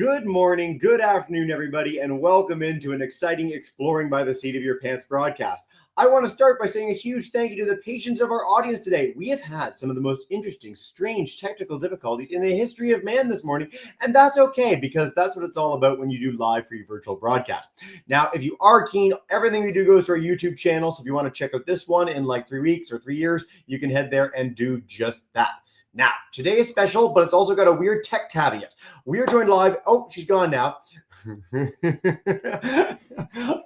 Good morning, good afternoon, everybody, and welcome into an exciting Exploring by the Seat of Your Pants broadcast. I want to start by saying a huge thank you to the patience of our audience today. We have had some of the most interesting, strange technical difficulties in the history of man this morning, and that's okay because that's what it's all about when you do live free virtual broadcast. Now, if you are keen, everything we do goes to our YouTube channel, so if you want to check out this one in like 3 weeks or 3 years, you can head there and do just that. Now, today is special, but it's also got a weird tech caveat. We are joined live. Oh, she's gone now.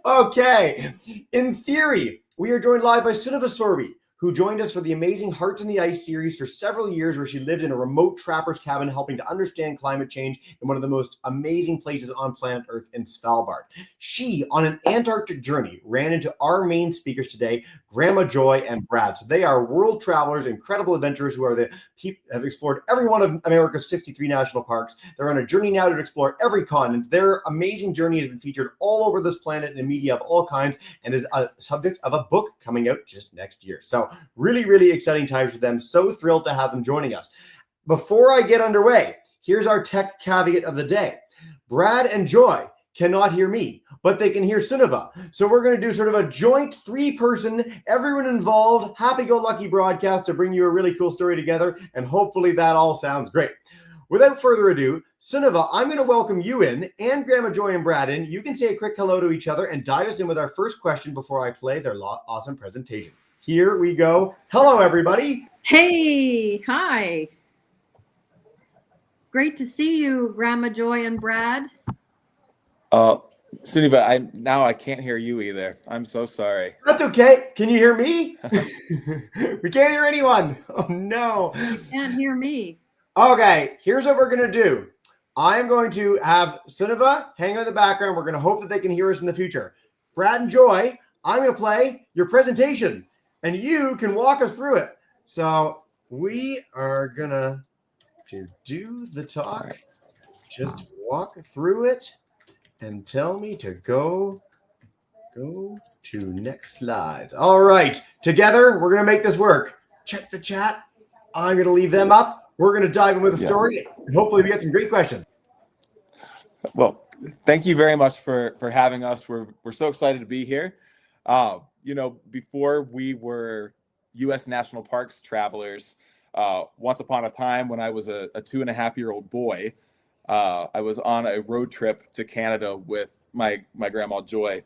Okay. In theory, we are joined live by Sunniva, who joined us for the amazing Hearts in the Ice series for several years, where she lived in a remote trapper's cabin helping to understand climate change in one of the most amazing places on planet Earth in Svalbard. She, on an Antarctic journey, ran into our main speakers today, Grandma Joy and Brad. So they are world travelers, incredible adventurers who have explored every one of America's 63 national parks. They're on a journey now to explore every continent. Their amazing journey has been featured all over this planet in media of all kinds and is a subject of a book coming out just next year. So really, really exciting times for them. So thrilled to have them joining us. Before I get underway, here's our tech caveat of the day. Brad and Joy cannot hear me, but they can hear Sunniva. So we're going to do sort of a joint 3-person, everyone involved, happy-go-lucky broadcast to bring you a really cool story together, and hopefully that all sounds great. Without further ado, Sunniva, I'm going to welcome you in, and Grandma Joy and Brad in. You can say a quick hello to each other and dive us in with our first question before I play their awesome presentation. Here we go. Hello, everybody. Hey, hi. Great to see you, Grandma Joy and Brad. Sunniva, I can't hear you either. I'm so sorry. That's okay. Can you hear me? We can't hear anyone. Oh, no. You can't hear me. Okay, here's what we're going to do. I'm going to have Sunniva hang out in the background. We're going to hope that they can hear us in the future. Brad and Joy, I'm going to play your presentation, and you can walk us through it. So we are going to do the talk. Right. Just walk through it and tell me to go to next slide. All right, together, we're going to make this work. Check the chat. I'm going to leave them up. We're going to dive in with the story, and hopefully we get some great questions. Well, thank you very much for having us. We're so excited to be here. Before we were U.S. National Parks travelers, once upon a time when I was a 2.5-year-old boy, I was on a road trip to Canada with my Grandma Joy.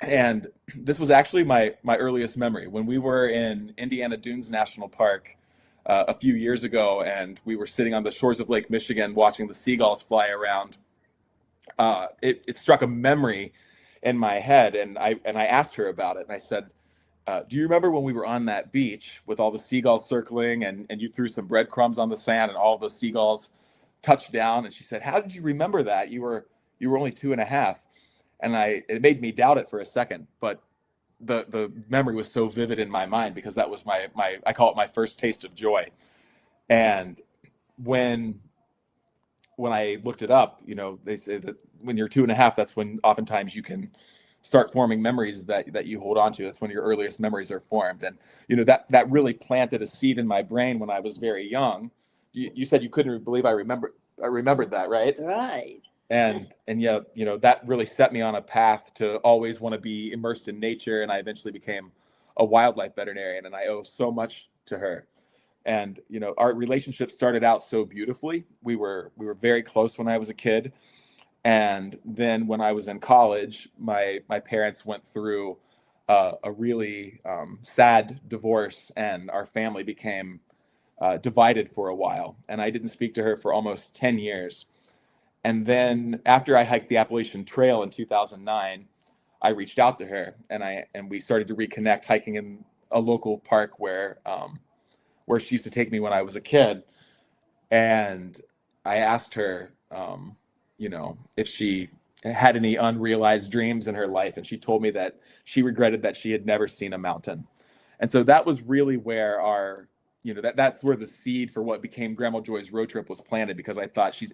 And this was actually my earliest memory when we were in Indiana Dunes National Park a few years ago, and we were sitting on the shores of Lake Michigan watching the seagulls fly around. It struck a memory in my head, and I asked her about it, and I said, do you remember when we were on that beach with all the seagulls circling, and you threw some breadcrumbs on the sand and all the seagulls touched down? And she said, how did you remember that? You were only 2.5. And it made me doubt it for a second, but the memory was so vivid in my mind because that was my I call it my first taste of joy. And when I looked it up, they say that when you're 2.5, that's when oftentimes you can start forming memories that you hold on to. That's when your earliest memories are formed. And, that really planted a seed in my brain when I was very young. You said you couldn't believe I remembered that, right? Right. And yeah, that really set me on a path to always want to be immersed in nature. And I eventually became a wildlife veterinarian, and I owe so much to her. And, our relationship started out so beautifully. We were very close when I was a kid. And then when I was in college, my parents went through a really sad divorce, and our family became divided for a while. And I didn't speak to her for almost 10 years. And then after I hiked the Appalachian Trail in 2009, I reached out to her, and we started to reconnect hiking in a local park where she used to take me when I was a kid. And I asked her, if she had any unrealized dreams in her life. And she told me that she regretted that she had never seen a mountain. And so that was really where that's where the seed for what became Grandma Joy's road trip was planted, because I thought she's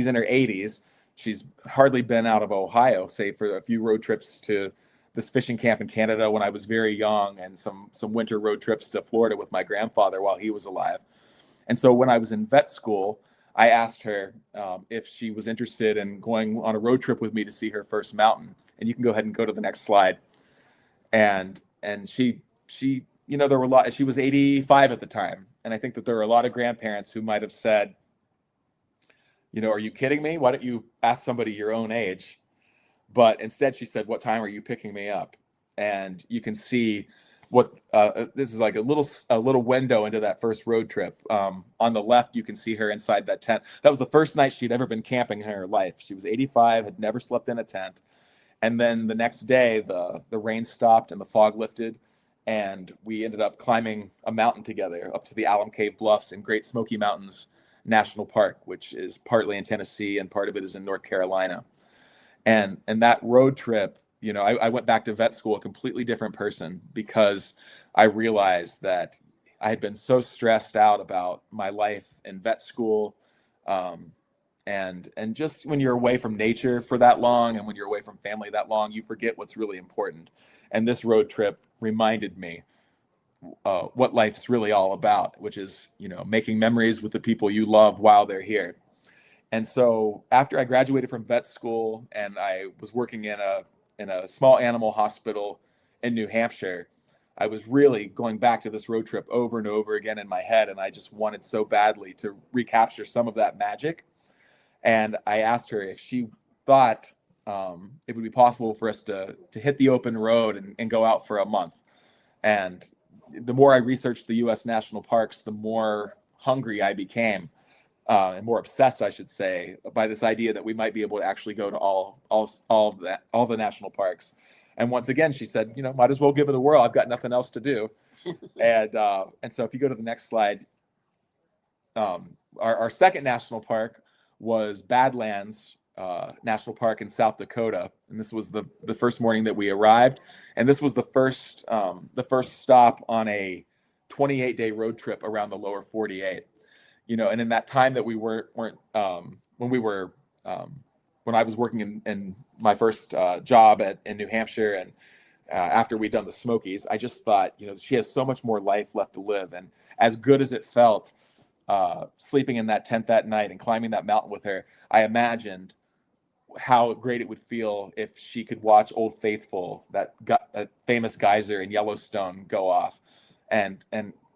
in her 80s. She's hardly been out of Ohio, save for a few road trips to this fishing camp in Canada when I was very young, and some winter road trips to Florida with my grandfather while he was alive. And so when I was in vet school, I asked her if she was interested in going on a road trip with me to see her first mountain. And you can go ahead and go to the next slide. And she there were a lot. She was 85 at the time, and I think that there were a lot of grandparents who might have said, are you kidding me? Why don't you ask somebody your own age? But instead she said, what time are you picking me up? And you can see what this is like a little window into that first road trip. On the left, you can see her inside that tent. That was the first night she'd ever been camping in her life. She was 85, had never slept in a tent. And then the next day, the rain stopped and the fog lifted, and we ended up climbing a mountain together up to the Alum Cave Bluffs in Great Smoky Mountains National Park, which is partly in Tennessee and part of it is in North Carolina. And that road trip, I went back to vet school a completely different person, because I realized that I had been so stressed out about my life in vet school. And just when you're away from nature for that long, and when you're away from family that long, you forget what's really important. And this road trip reminded me what life's really all about, which is, making memories with the people you love while they're here. And so after I graduated from vet school and I was working in a small animal hospital in New Hampshire, I was really going back to this road trip over and over again in my head. And I just wanted so badly to recapture some of that magic. And I asked her if she thought it would be possible for us to hit the open road and go out for a month. And the more I researched the U.S. national parks, the more hungry I became, and more obsessed, I should say, by this idea that we might be able to actually go to all the national parks. And once again, she said, might as well give it a whirl. I've got nothing else to do. And so if you go to the next slide, our second national park was Badlands National Park in South Dakota, and this was the first morning that we arrived, and this was the first stop on a 28-day road trip around the lower 48. And in that time that we weren't when I was working in my first job in New Hampshire, and after we'd done the Smokies, I just thought, she has so much more life left to live. And as good as it felt sleeping in that tent that night and climbing that mountain with her, I imagined how great it would feel if she could watch Old Faithful, that famous geyser in Yellowstone, go off, and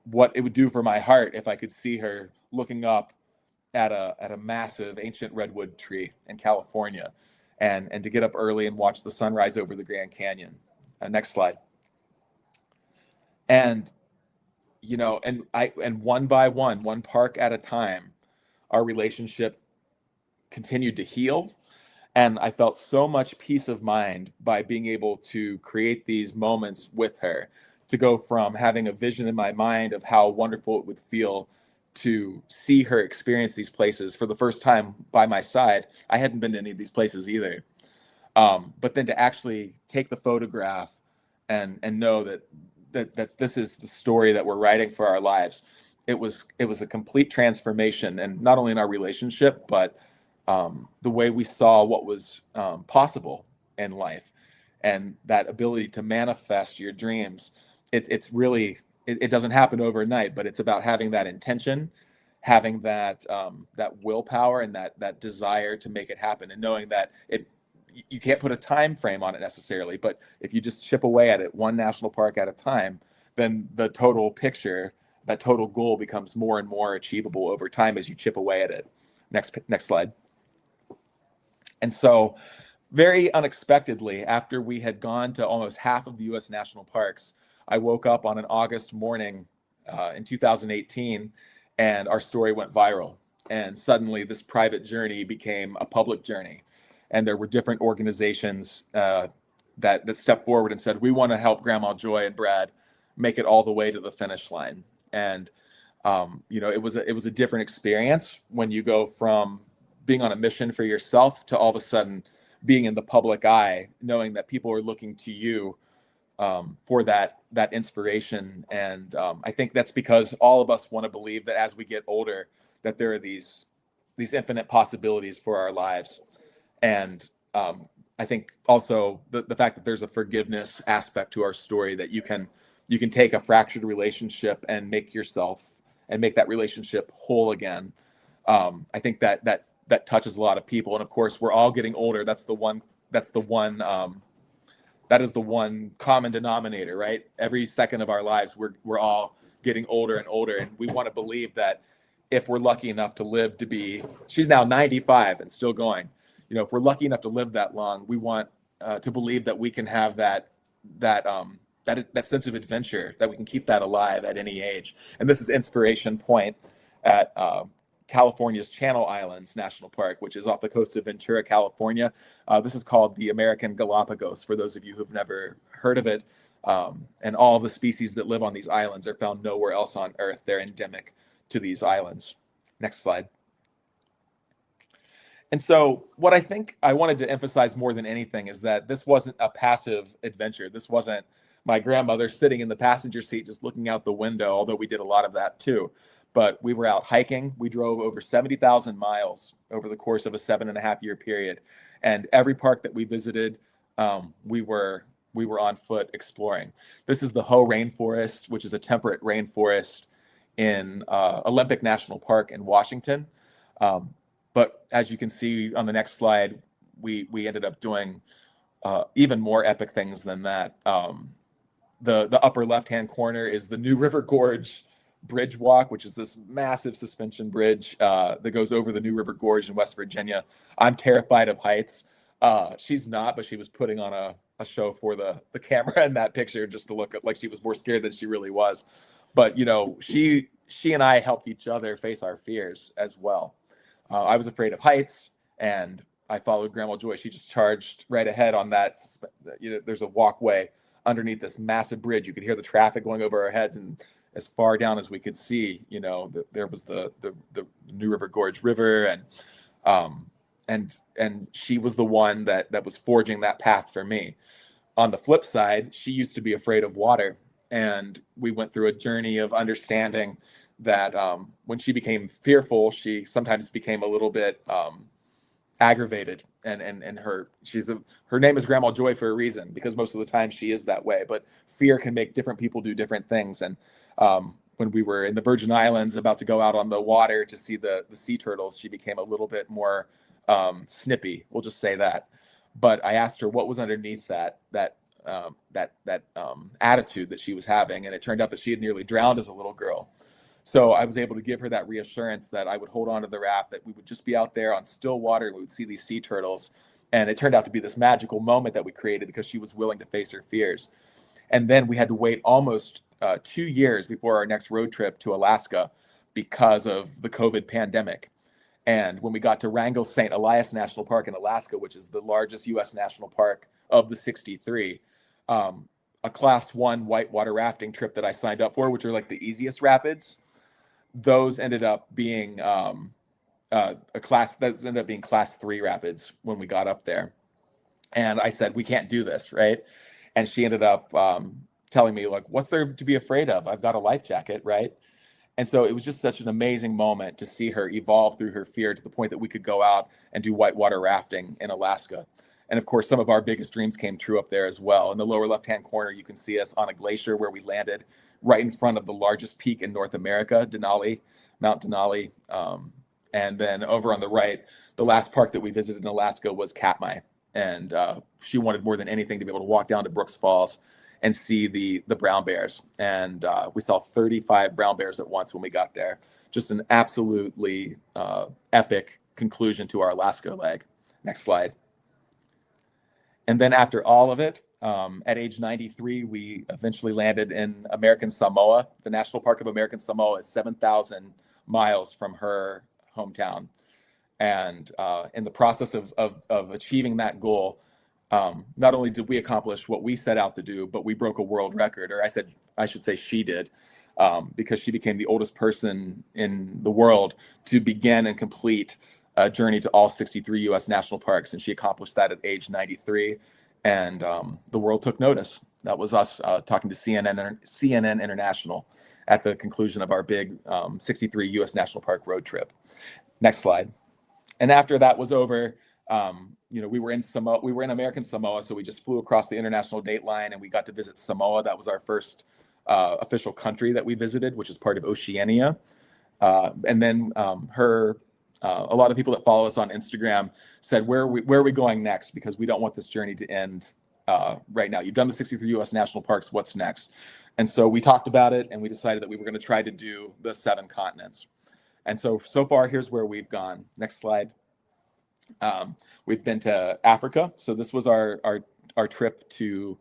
what it would do for my heart if I could see her looking up at a massive ancient redwood tree in California, and to get up early and watch the sunrise over the Grand Canyon. Next slide. And and one by one park at a time, our relationship continued to heal. And I felt so much peace of mind by being able to create these moments with her, to go from having a vision in my mind of how wonderful it would feel to see her experience these places for the first time by my side. I hadn't been to any of these places either. But then to actually take the photograph and know that this is the story that we're writing for our lives. It was a complete transformation, and not only in our relationship, but the way we saw what was possible in life, and that ability to manifest your dreams. It's really, it doesn't happen overnight, but it's about having that intention, having that willpower, and that desire to make it happen, and knowing that you can't put a time frame on it necessarily, but if you just chip away at it one national park at a time, then the total picture, that total goal, becomes more and more achievable over time as you chip away at it. Next slide. And so very unexpectedly, after we had gone to almost half of the U.S. national parks, I woke up on an August morning in 2018, and our story went viral. And suddenly this private journey became a public journey. And there were different organizations that stepped forward and said, we want to help Grandma Joy and Brad make it all the way to the finish line. And it was a different experience when you go from being on a mission for yourself to all of a sudden being in the public eye, knowing that people are looking to you for that inspiration. And I think that's because all of us want to believe that as we get older, that there are these infinite possibilities for our lives. And I think also the fact that there's a forgiveness aspect to our story, that you can take a fractured relationship and make that relationship whole again. I think that touches a lot of people. And of course, we're all getting older. That is the one common denominator, right? Every second of our lives, we're all getting older and older. And we want to believe that if we're lucky enough to live to be, she's now 95 and still going. If we're lucky enough to live that long, we want to believe that we can have that sense of adventure, that we can keep that alive at any age. And this is Inspiration Point at California's Channel Islands National Park, which is off the coast of Ventura, California. This is called the American Galápagos, for those of you who've never heard of it. And all the species that live on these islands are found nowhere else on Earth. They're endemic to these islands. Next slide. And so what I think I wanted to emphasize more than anything is that this wasn't a passive adventure. This wasn't my grandmother sitting in the passenger seat just looking out the window, although we did a lot of that too. But we were out hiking. We drove over 70,000 miles over the course of a 7.5-year period. And every park that we visited, we were on foot exploring. This is the Hoh Rainforest, which is a temperate rainforest in Olympic National Park in Washington. But as you can see on the next slide, we ended up doing even more epic things than that. The upper left-hand corner is the New River Gorge Bridge Walk, which is this massive suspension bridge that goes over the New River Gorge in West Virginia. I'm terrified of heights. She's not, but she was putting on a show for the camera in that picture just to look like she was more scared than she really was. But she and I helped each other face our fears as well. I was afraid of heights, and I followed Grandma Joy. She just charged right ahead on that. There's a walkway underneath this massive bridge. You could hear the traffic going over our heads, and as far down as we could see, there was the New River Gorge River, and she was the one that was forging that path for me. On the flip side, she used to be afraid of water, and we went through a journey of understanding that when she became fearful, she sometimes became a little bit aggravated, and her name is Grandma Joy for a reason, because most of the time she is that way. But fear can make different people do different things. And when we were in the Virgin Islands about to go out on the water to see the sea turtles, she became a little bit more snippy. We'll just say that. But I asked her what was underneath that attitude that she was having, and it turned out that she had nearly drowned as a little girl. So I was able to give her that reassurance that I would hold on to the raft, that we would just be out there on still water, and we would see these sea turtles. And it turned out to be this magical moment that we created because she was willing to face her fears. And then we had to wait almost 2 years before our next road trip to Alaska because of the COVID pandemic. And when we got to Wrangell St. Elias National Park in Alaska, which is the largest U.S. national park of the 63, a class 1 whitewater rafting trip that I signed up for, which are like the easiest rapids, those ended up being class 3 rapids when we got up there. And I said, we can't do this, right? And she ended up telling me, like, what's there to be afraid of? I've got a life jacket, right? And so it was just such an amazing moment to see her evolve through her fear to the point that we could go out and do whitewater rafting in Alaska. And of course, some of our biggest dreams came true up there as well. In the lower left-hand corner, you can see us on a glacier where we landed right in front of the largest peak in North America, Mount Denali. And then over on the right, the last park that we visited in Alaska was Katmai. And she wanted more than anything to be able to walk down to Brooks Falls and see the brown bears. And we saw 35 brown bears at once when we got there. Just an absolutely epic conclusion to our Alaska leg. Next slide. And then after all of it, at age 93, we eventually landed in American Samoa. The National Park of American Samoa is 7,000 miles from her hometown. And in the process of achieving that goal, not only did we accomplish what we set out to do, but we broke a world record, or I should say she did, because she became the oldest person in the world to begin and complete a journey to all 63 U.S. national parks. And she accomplished that at age 93. And the world took notice. That was us talking to CNN International at the conclusion of our big 63 U.S. national park road trip. Next slide. And after that was over, we were in Samoa. We were in American Samoa, so we just flew across the international date line, and we got to visit Samoa. That was our first official country that we visited, which is part of Oceania. And then her A lot of people that follow us on Instagram said, where are we going next? Because we don't want this journey to end right now. You've done the 63 U.S. national parks. What's next? And so we talked about it, and we decided that we were going to try to do the 7 continents. And so far, here's where we've gone. Next slide. We've been to Africa. So this was our trip to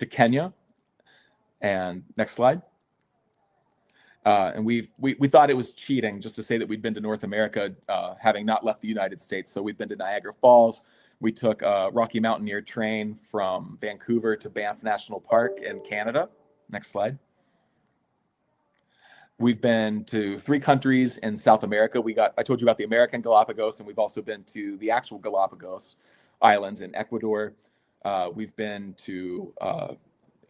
Kenya. And next slide. And we thought it was cheating just to say that we'd been to North America, having not left the United States. So we've been to Niagara Falls. We took a Rocky Mountaineer train from Vancouver to Banff National Park in Canada. Next slide. We've been to 3 countries in South America. I told you about the American Galápagos, and we've also been to the actual Galápagos Islands in Ecuador. We've been to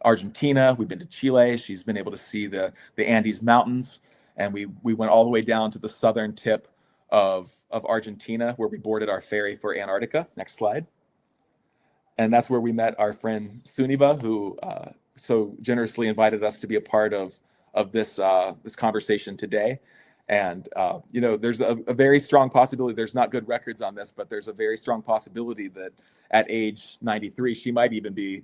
Argentina. We've been to Chile. She's been able to see the Andes Mountains, and we went all the way down to the southern tip of Argentina, where we boarded our ferry for Antarctica. Next slide. And that's where we met our friend Sunniva, who so generously invited us to be a part of this conversation today. And there's a very strong possibility. There's not good records on this, but there's a very strong possibility that at age 93, she might even be,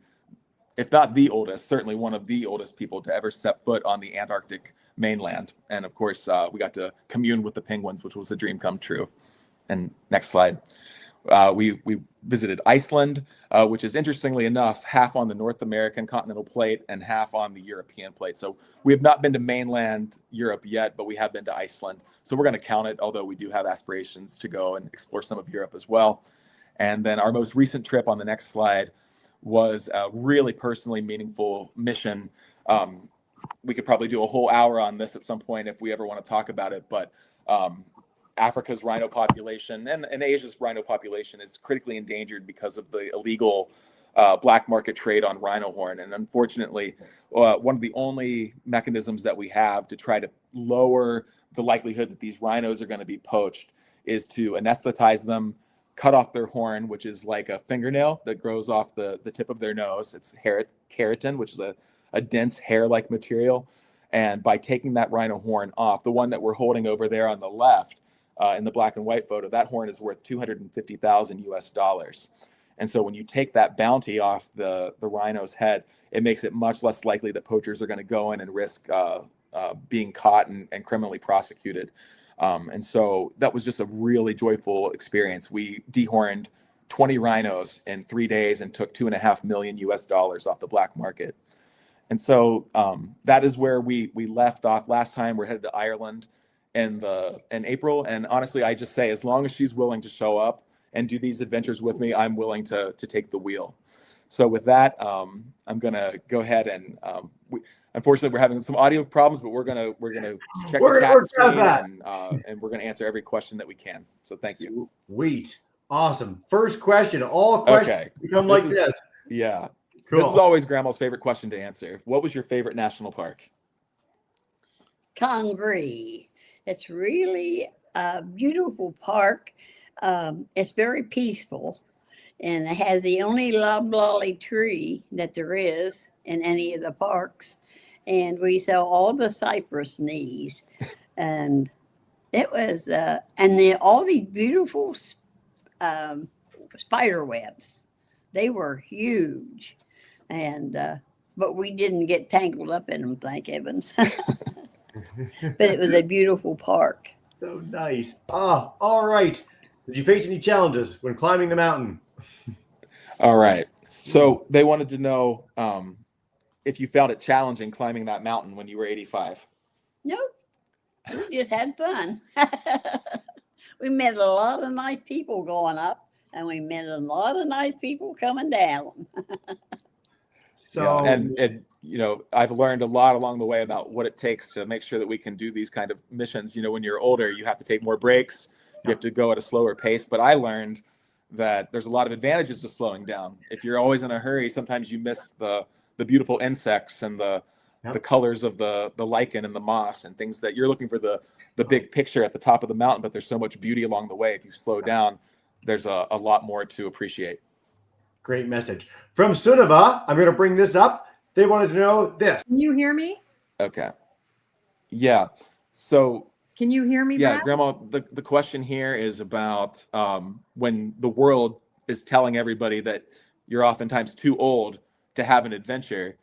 if not the oldest, certainly one of the oldest people to ever set foot on the Antarctic mainland. And of course, we got to commune with the penguins, which was a dream come true. And next slide. We visited Iceland, which is interestingly enough, half on the North American continental plate and half on the European plate. So we have not been to mainland Europe yet, but we have been to Iceland. So we're going to count it, although we do have aspirations to go and explore some of Europe as well. And then our most recent trip on the next slide was a really personally meaningful mission. We could probably do a whole hour on this at some point if we ever want to talk about it, but Africa's rhino population and Asia's rhino population is critically endangered because of the illegal black market trade on rhino horn. And unfortunately, one of the only mechanisms that we have to try to lower the likelihood that these rhinos are going to be poached is to anesthetize them, cut off their horn, which is like a fingernail that grows off the tip of their nose. It's keratin, which is a dense hair-like material. And by taking that rhino horn off, the one that we're holding over there on the left, in the black and white photo, that horn is worth $250,000 US. And so when you take that bounty off the rhino's head, it makes it much less likely that poachers are going to go in and risk being caught and criminally prosecuted. And so that was just a really joyful experience. We dehorned 20 rhinos in 3 days and took $2.5 million US off the black market. And so that is where we left off last time. We're headed to Ireland in April. And honestly, I just say, as long as she's willing to show up and do these adventures with me, I'm willing to take the wheel. So with that, I'm gonna go ahead and unfortunately we're having some audio problems, but we're gonna check the chat screen and we're gonna answer every question that we can. So thank you. Sweet, awesome. First question. All questions become like this. Yeah, cool. This is always Grandma's favorite question to answer. What was your favorite national park? Congaree. It's really a beautiful park. It's very peaceful, and it has the only loblolly tree that there is in any of the parks. And we saw all the cypress knees, and it was all these beautiful spider webs. They were huge, and but we didn't get tangled up in them, thank heavens. But it was a beautiful park. So nice. All right. Did you face any challenges when climbing the mountain? All right. So they wanted to know if you found it challenging climbing that mountain when you were 85. Nope. We just had fun. We met a lot of nice people going up, and we met a lot of nice people coming down. So and I've learned a lot along the way about what it takes to make sure that we can do these kind of missions. When you're older, you have to take more breaks. You have to go at a slower pace. But I learned that there's a lot of advantages to slowing down. If you're always in a hurry, sometimes you miss the beautiful insects and the colors of the lichen and the moss and things that you're looking for the big picture at the top of the mountain. But there's so much beauty along the way. If you slow down, there's a lot more to appreciate. Great message. From Sunniva, I'm going to bring this up. They wanted to know this. Can you hear me? Okay. Yeah. So Can you hear me, Yeah, Brad? Grandma, the question here is about when the world is telling everybody that you're oftentimes too old to have an adventure.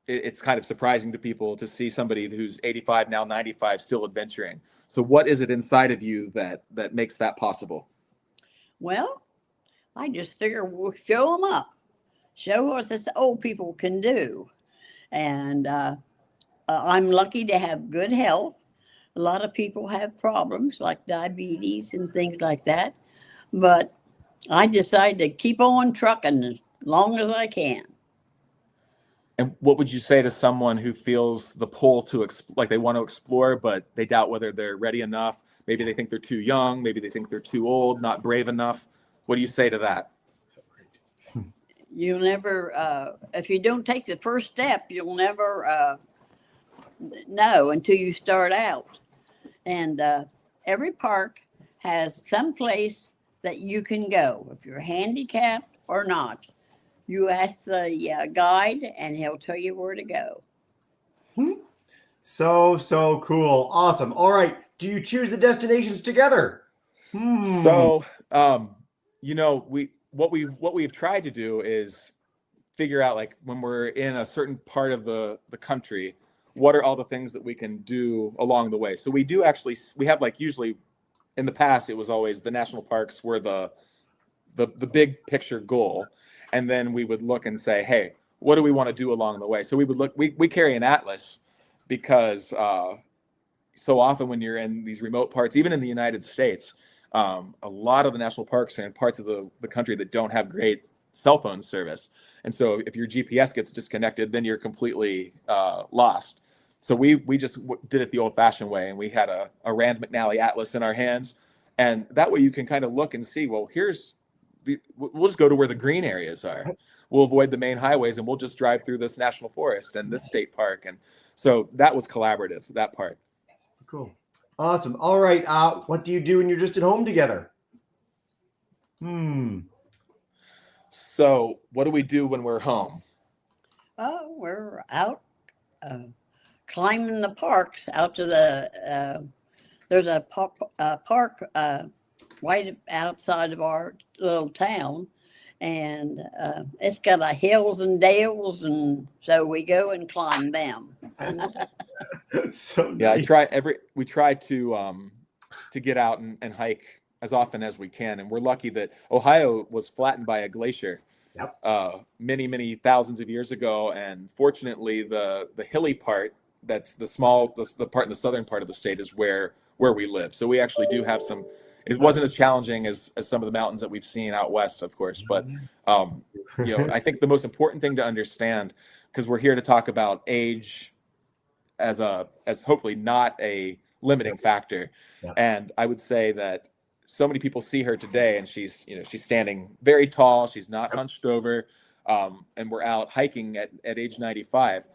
It's kind of surprising to people to see somebody who's 85, now 95, still adventuring. So what is it inside of you that makes that possible? Well, I just figure we'll show them up, show what this old people can do. And I'm lucky to have good health. A lot of people have problems like diabetes and things like that. But I decided to keep on trucking as long as I can. And what would you say to someone who feels the pull to like they want to explore, but they doubt whether they're ready enough? Maybe they think they're too young. Maybe they think they're too old, not brave enough. What do you say to that? You'll never, if you don't take the first step, you'll never know until you start out. And every park has some place that you can go if you're handicapped or not. You ask the guide and he'll tell you where to go. So cool. Awesome. All right. Do you choose the destinations together? So, what we've tried to do is figure out, like, when we're in a certain part of the country, what are all the things that we can do along the way. So we have, like, usually in the past, it was always the national parks were the big picture goal. And then we would look and say, hey, what do we want to do along the way? So we would look, we carry an atlas because so often when you're in these remote parts, even in the United States, a lot of the national parks are in parts of the country that don't have great cell phone service. And so if your GPS gets disconnected, then you're completely lost. So we just did it the old fashioned way. And we had a Rand McNally atlas in our hands. And that way you can kind of look and see, well, we'll just go to where the green areas are. We'll avoid the main highways and we'll just drive through this national forest and this state park. And so that was collaborative, that part. Cool. Awesome. All right. What do you do when you're just at home together? So what do we do when we're home? Oh, we're out climbing the parks out to the, there's a park right outside of our little town. And it's got hills and dales. And so we go and climb them. So yeah, nice. we try to get out and hike as often as we can. And we're lucky that Ohio was flattened by a glacier. Yep. Many thousands of years ago, and fortunately the hilly part, that's the part in the southern part of the state, is where we live. So we actually do have some. It wasn't as challenging as some of the mountains that we've seen out west, of course, but I think the most important thing to understand, because we're here to talk about age as hopefully not a limiting factor. Yeah. And I would say that so many people see her today and she's standing very tall. She's not hunched over. And we're out hiking at age 95.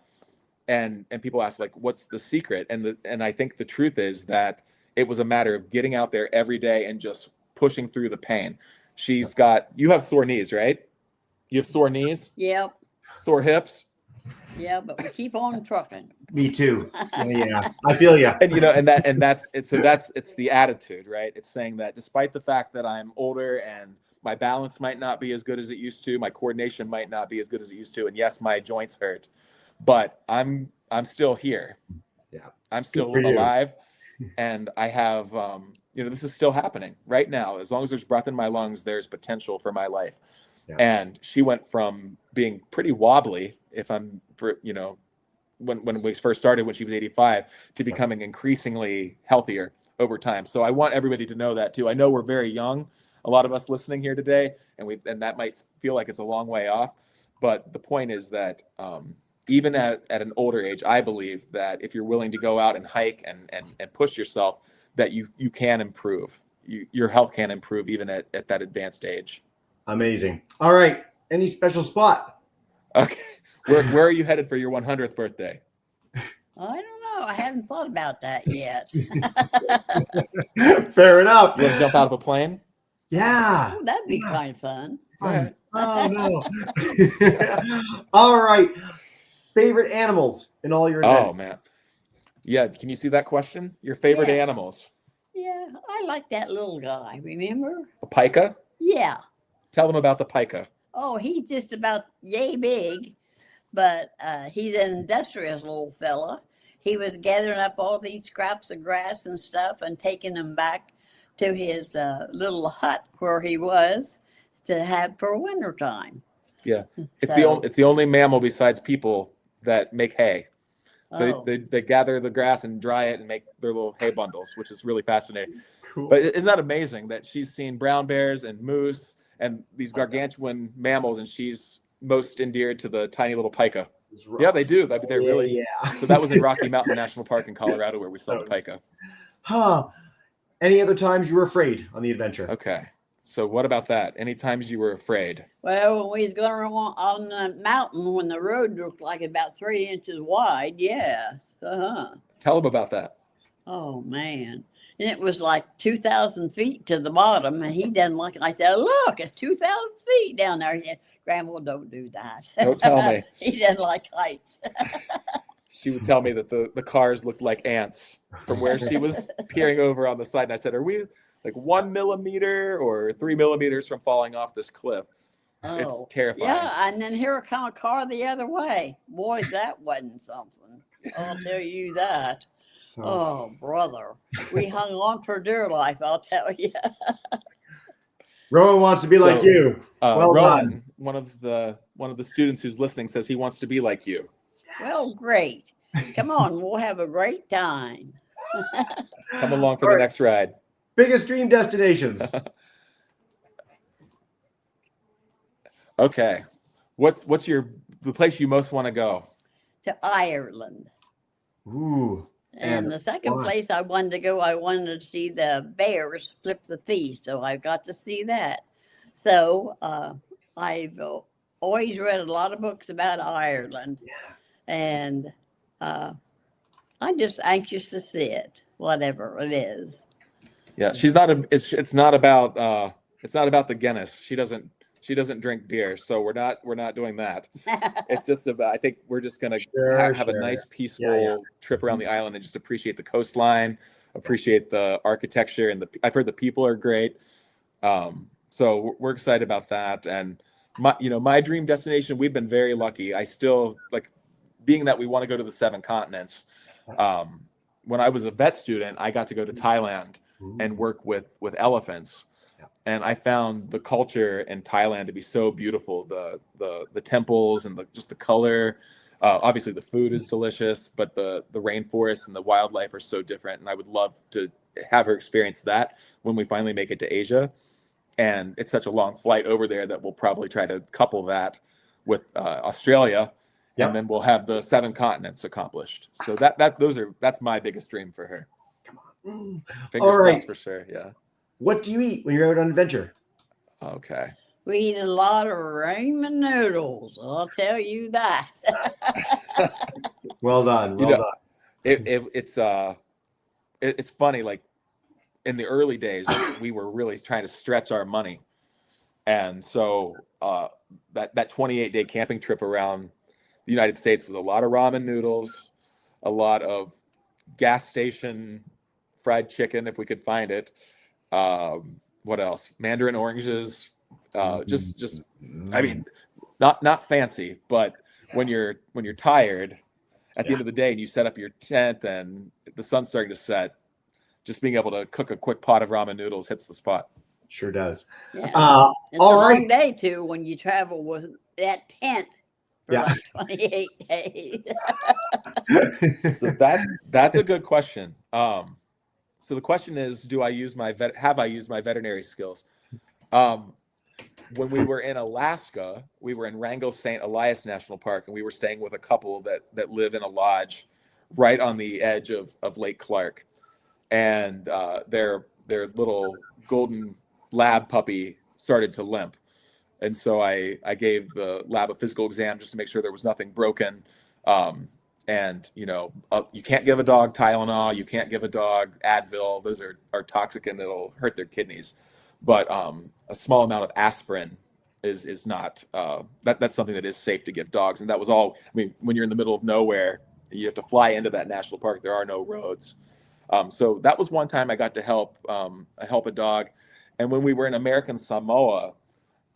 And people ask, like, what's the secret? And I think the truth is that it was a matter of getting out there every day and just pushing through the pain. You have sore knees, right? You have sore knees? Yep. Sore hips? Yeah, but we keep on trucking. Me too. Yeah, I feel you. And that's it's the attitude, right? It's saying that despite the fact that I'm older and my balance might not be as good as it used to, my coordination might not be as good as it used to, and yes, my joints hurt, but I'm still here. Yeah, I'm still alive, and I have this is still happening right now. As long as there's breath in my lungs, there's potential for my life. Yeah. And she went from being pretty wobbly, when we first started, when she was 85, to becoming increasingly healthier over time. So I want everybody to know that too. I know we're very young, a lot of us listening here today, and that might feel like it's a long way off. But the point is that even at an older age, I believe that if you're willing to go out and hike and push yourself, that you can improve. Your health can improve even at that advanced age. Amazing. All right. Any special spot? Okay. Where are you headed for your 100th birthday? I don't know. I haven't thought about that yet. Fair enough. You want to jump out of a plane? Yeah. Oh, that'd be kind of fun. Right. Oh, no. All right. Favorite animals in all your events? Oh, man. Yeah, can you see that question? Your favorite Yeah. animals? Yeah, I like that little guy, remember? A pika? Yeah. Tell them about the pika. Oh, he's just about yay big, but he's an industrious little fella. He was gathering up all these scraps of grass and stuff and taking them back to his little hut where he was to have for winter time. Yeah, So, it's the only mammal besides people that make hay. oh, They gather the grass and dry it and make their little hay bundles, which is really fascinating. Cool. But isn't that amazing that she's seen brown bears and moose and these gargantuan mammals, and she's most endeared to the tiny little pika? Yeah, they do. They're really. Yeah. So that was in Rocky Mountain National Park in Colorado where we saw the pika. Huh. Any other times you were afraid on the adventure? Okay. So what about that? Any times you were afraid? well, when we was going on the mountain when the road looked like about 3 inches wide, yes. Tell them about that. Oh, man. And it was like 2,000 feet to the bottom. And he doesn't like it. I said, look, it's 2,000 feet down there. He said, Grandma, don't do that. Don't tell me. He doesn't like heights. She would tell me that the cars looked like ants from where she was peering over on the side. And I said, are we like 1 millimeter or 3 millimeters from falling off this cliff? It's terrifying. Yeah, and then here come a car the other way. Boy, that wasn't something. I'll tell you that. So, Oh, brother. We hung on for dear life, I'll tell you. Rowan wants to be like you. Well Rowan, done. one of the students who's listening says he wants to be like you. Well, great. Come on, we'll have a great time. Come along for All the right. next ride. Biggest dream destinations. Okay. What's the place you most want to go? To Ireland. Ooh. And the second why? place I wanted to go, I wanted to see the bears flip the feast. So I got to see that. So I've always read a lot of books about Ireland. And I'm just anxious to see it, whatever it is. Yeah, she's not it's not about the Guinness. She doesn't drink beer, so we're not doing that. It's just about, I think we're just gonna have a nice peaceful trip around the island and just appreciate the coastline, appreciate the architecture, and I've heard the people are great. So we're excited about that. And my dream destination, we've been very lucky. I still like being that we want to go to the 7 continents. When I was a vet student, I got to go to Thailand and work with elephants. And I found the culture in Thailand to be so beautiful. The temples and just the color. Obviously, the food is delicious, but the rainforest and the wildlife are so different. And I would love to have her experience that when we finally make it to Asia. And it's such a long flight over there that we'll probably try to couple that with Australia, and then we'll have the 7 continents accomplished. So that's my biggest dream for her. Come on. Fingers crossed for sure. Yeah. What do you eat when you're out on adventure? Okay. We eat a lot of ramen noodles. I'll tell you that. Well done. Well done. It's funny. Like in the early days, we were really trying to stretch our money, and so that 28-day camping trip around the United States was a lot of ramen noodles, a lot of gas station fried chicken if we could find it. What else? Mandarin oranges. Just I mean, not fancy, but when you're tired at the end of the day and you set up your tent and the sun's starting to set, just being able to cook a quick pot of ramen noodles hits the spot. Sure does. Yeah. It's all a right. long day too when you travel with that tent for Yeah. like 28 days. So that's a good question. So the question is, have I used my veterinary skills? When we were in Alaska, we were in Wrangell St. Elias National Park, and we were staying with a couple that live in a lodge right on the edge of Lake Clark. And their little golden lab puppy started to limp. And so I gave the lab a physical exam just to make sure there was nothing broken. And you can't give a dog Tylenol, you can't give a dog Advil. Those are toxic and it'll hurt their kidneys. But a small amount of aspirin is not that's something that is safe to give dogs. And that was all. I mean, when you're in the middle of nowhere You have to fly into that national park. There are no roads. So that was one time I got to help a dog. And when we were in American Samoa,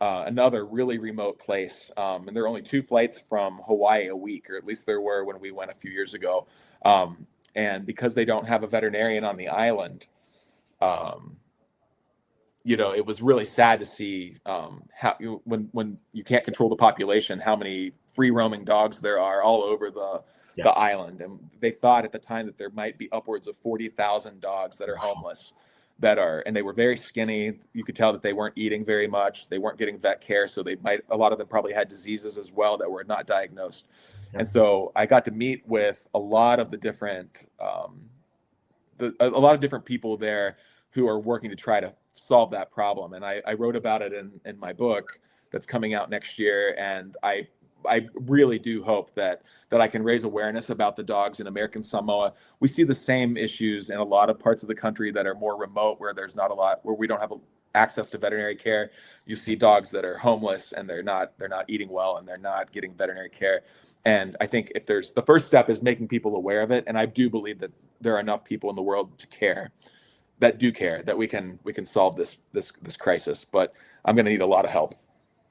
another really remote place, and there are only 2 flights from Hawaii a week, or at least there were when we went a few years ago. And because they don't have a veterinarian on the island, it was really sad to see when you can't control the population, how many free roaming dogs there are all over the island. And they thought at the time that there might be upwards of 40,000 dogs that are homeless, and they were very skinny. You could tell that they weren't eating very much. They weren't getting vet care. So a lot of them probably had diseases as well that were not diagnosed. Yeah. And so I got to meet with a lot of the different, a lot of different people there who are working to try to solve that problem. And I wrote about it in my book that's coming out next year. And I really do hope that I can raise awareness about the dogs in American Samoa. We see the same issues in a lot of parts of the country that are more remote, where there's not a lot, where we don't have access to veterinary care. You see dogs that are homeless and they're not eating well and they're not getting veterinary care. And I think the first step is making people aware of it. And I do believe that there are enough people in the world that we can solve this crisis. But I'm going to need a lot of help.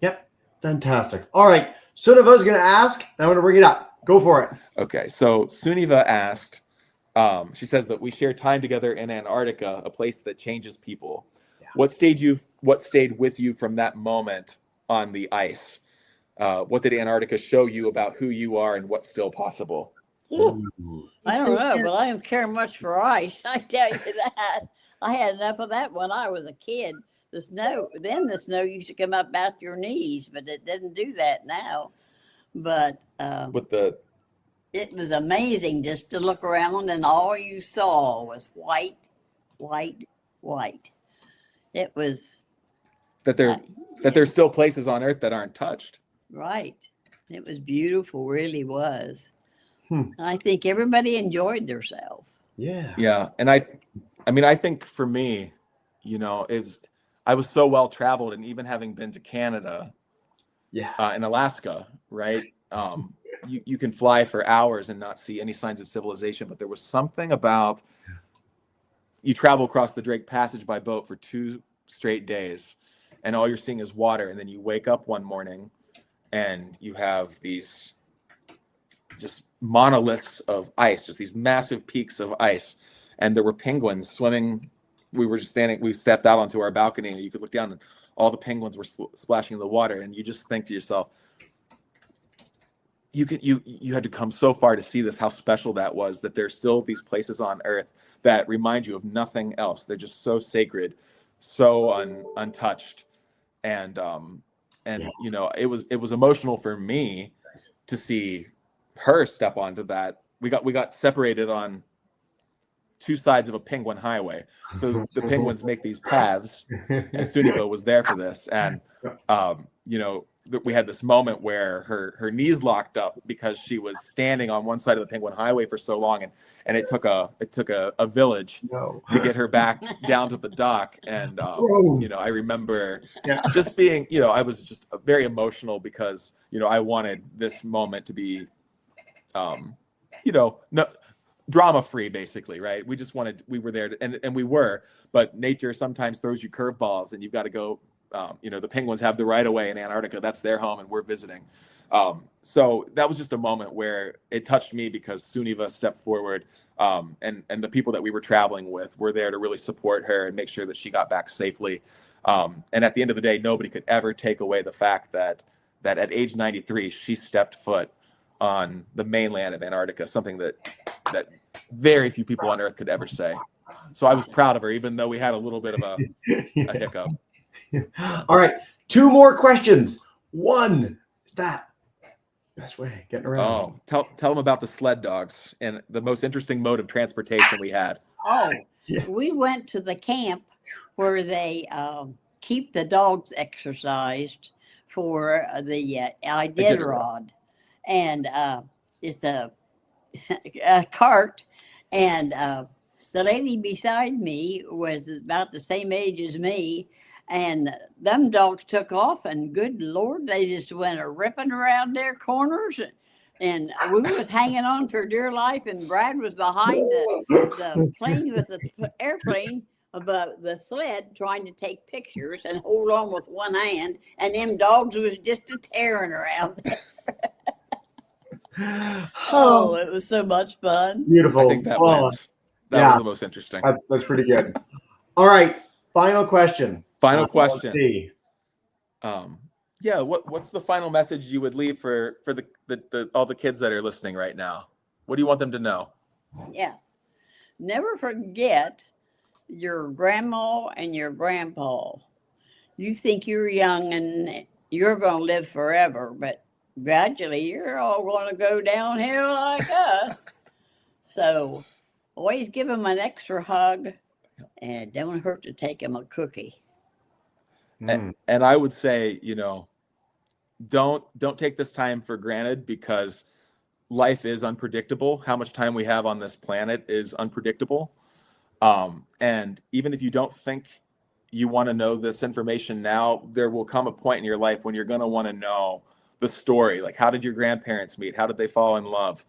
Yep. Fantastic. All right. Sunniva's going to ask, and I'm going to bring it up. Go for it. Okay. So Sunniva asked, she says that we share time together in Antarctica, a place that changes people. Yeah. What stayed with you from that moment on the ice? What did Antarctica show you about who you are and what's still possible? Ooh. I don't know, but I don't care much for ice. I tell you that. I had enough of that when I was a kid. The snow used to come up about your knees, but it doesn't do that now. But it was amazing just to look around, and all you saw was white, white, white. It was that there's still places on Earth that aren't touched. Right. It was beautiful, really was. I think everybody enjoyed themselves. Yeah. Yeah. And I think for me, I was so well traveled, and even having been to Canada, and Alaska, right? You can fly for hours and not see any signs of civilization, but there was something about you travel across the Drake Passage by boat for 2 straight days, and all you're seeing is water, and then you wake up one morning and you have these just monoliths of ice, just these massive peaks of ice, and there were penguins swimming. We stepped out onto our balcony, and you could look down, and all the penguins were splashing in the water, and you just think to yourself, you had to come so far to see this, how special that was, that there's still these places on Earth that remind you of nothing else. They're just so sacred, so untouched, and it was emotional for me to see her step onto that. We got separated on 2 sides of a penguin highway, so the penguins make these paths, and Sunniva was there for this, and we had this moment where her knees locked up because she was standing on one side of the penguin highway for so long, and it took a village to get her back down to the dock. And I remember just being, I was just very emotional because I wanted this moment to be no drama free, basically, right? We were there and we were, but nature sometimes throws you curveballs, and you've got to go. The penguins have the right of way in Antarctica. That's their home, and we're visiting. So that was just a moment where it touched me because Sunniva stepped forward, and the people that we were traveling with were there to really support her and make sure that she got back safely. And at the end of the day, nobody could ever take away the fact that at age 93, she stepped foot on the mainland of Antarctica, something that very few people on Earth could ever say. So I was proud of her, even though we had a little bit of a hiccup. All right, 2 more questions. One is that best way getting around. Oh, tell them about the sled dogs and the most interesting mode of transportation we had. Oh, yes. We went to the camp where they keep the dogs exercised for the Iditarod, and it's a cart, and the lady beside me was about the same age as me. And them dogs took off, and good Lord, they just went a ripping around their corners. And we was hanging on for dear life, and Brad was behind the plane with the airplane above the sled trying to take pictures and hold on with one hand, and them dogs was just a tearing around. Oh, it was so much fun. Beautiful. I think that wins. That was the most interesting. That's pretty good. All right, final question. Final question. Let's see. Yeah, what's the final message you would leave for the all the kids that are listening right now? What do you want them to know? Yeah. Never forget your grandma and your grandpa. You think you're young and you're going to live forever, but gradually you're all going to go downhill like us. So always give them an extra hug, and it don't hurt to take them a cookie. And I would say, don't take this time for granted, because life is unpredictable. How much time we have on this planet is unpredictable. And even if you don't think you want to know this information now, there will come a point in your life when you're going to want to know the story. Like, how did your grandparents meet? How did they fall in love?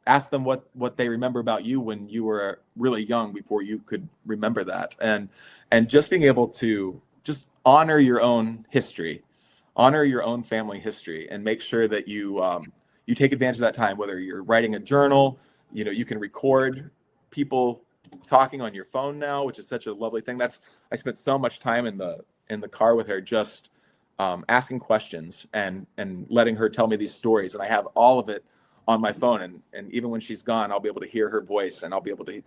Ask them what they remember about you when you were really young, before you could remember that. And just being able to just honor your own history, honor your own family history, and make sure that you take advantage of that time, whether you're writing a journal. You can record people talking on your phone now, which is such a lovely thing. I spent so much time in the car with her, just asking questions and letting her tell me these stories. And I have all of it on my phone, and even when she's gone, I'll be able to hear her voice, and I'll be able to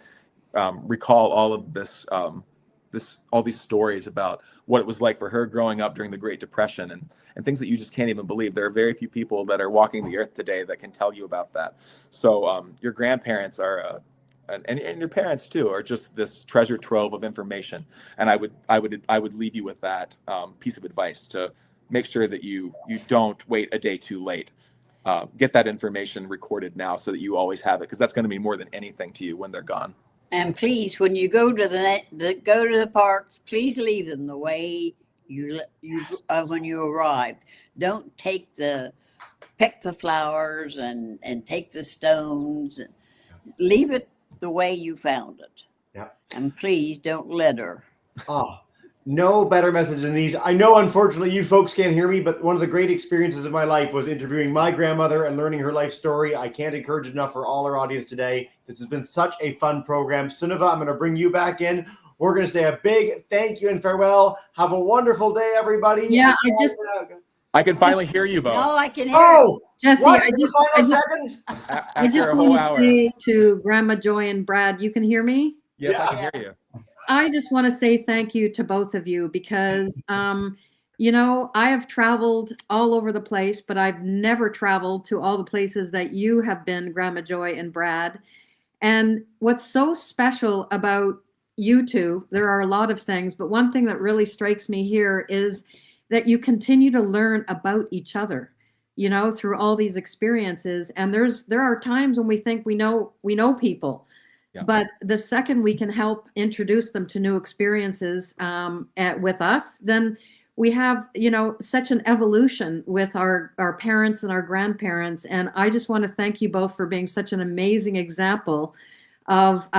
recall all of this, all these stories about what it was like for her growing up during the Great Depression, and things that you just can't even believe. There are very few people that are walking the earth today that can tell you about that. So your grandparents are, and your parents too, are just this treasure trove of information. And I would leave you with that piece of advice, to make sure that you don't wait a day too late. Get that information recorded now, so that you always have it, because that's going to mean more than anything to you when they're gone. And please, when you go to the parks, please leave them the way you when you arrived. Don't pick the flowers and take the stones. Leave it the way you found it. Yeah. And please don't litter. No better message than these. I know, unfortunately, you folks can't hear me, but one of the great experiences of my life was interviewing my grandmother and learning her life story. I can't encourage enough for all our audience today. This has been such a fun program. Sunniva, I'm going to bring you back in. We're going to say a big thank you and farewell. Have a wonderful day, everybody. Yeah, I can finally hear you both. No, I can hear it. Jesse, what? I just After a whole want to hour. say to Grandma Joy and Brad, you can hear me? Yes, I can hear you. I just want to say thank you to both of you, because, I have traveled all over the place, but I've never traveled to all the places that you have been, Grandma Joy and Brad. And what's so special about you two, there are a lot of things, but one thing that really strikes me here is that you continue to learn about each other, through all these experiences. And there are times when we think we know people. Yeah. But the second we can help introduce them to new experiences with us, then we have, such an evolution with our parents and our grandparents. And I just want to thank you both for being such an amazing example of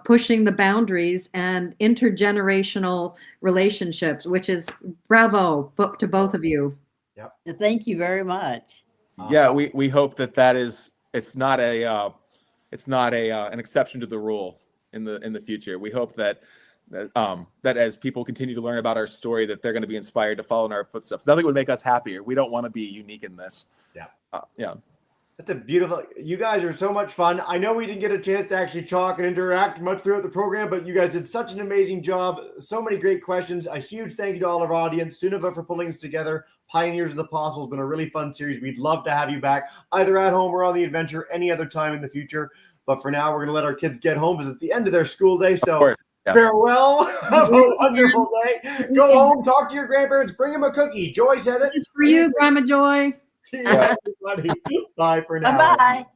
pushing the boundaries and intergenerational relationships, which is bravo to both of you. Yep. Thank you very much. Yeah, we hope that it's not an exception to the rule in the future. We hope that as people continue to learn about our story, that they're going to be inspired to follow in our footsteps. Nothing would make us happier. We don't want to be unique in this. Yeah. That's a beautiful. You guys are so much fun. I know we didn't get a chance to actually talk and interact much throughout the program, but you guys did such an amazing job. So many great questions. A huge thank you to all of our audience. Sunniva for pulling this together. Pioneers of the Possible has been a really fun series. We'd love to have you back, either at home or on the adventure, any other time in the future. But for now, we're going to let our kids get home because it's the end of their school day. So farewell. Have a wonderful day. Go home, talk to your grandparents, bring them a cookie. Joy said it. This is for you, Grandma Joy. See you, everybody. Bye for now. Bye-bye.